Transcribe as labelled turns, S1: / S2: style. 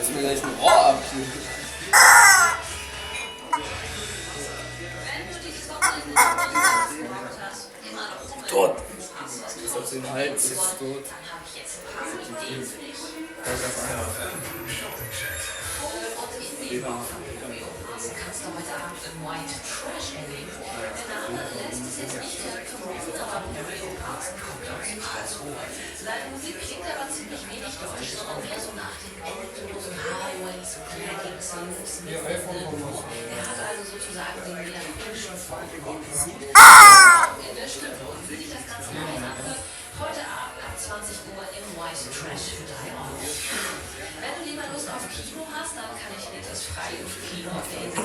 S1: Lass mir gleich ein Rohr ab hier. Tot. Ist auf den Hals, ist tot.
S2: Kannst du heute Abend im White Trash erleben? Der Name lässt es jetzt nicht direkt vermuten, aber Mario Carson kommt aus Karlsruhe. Seine Musik klingt aber ziemlich wenig deutsch, sondern mehr so nach den endlosen Highways, Cracking Songs mit Bruch. Er hat also sozusagen den melancholischen Folk besiegt. In der Stimme. Und wie sich das Ganze live anhört, heute Abend ab 20 Uhr im White Trash für 3 Euro. Wenn du lieber Lust auf Kino hast, dann kann ich dir das Freiluftkino auf der Insel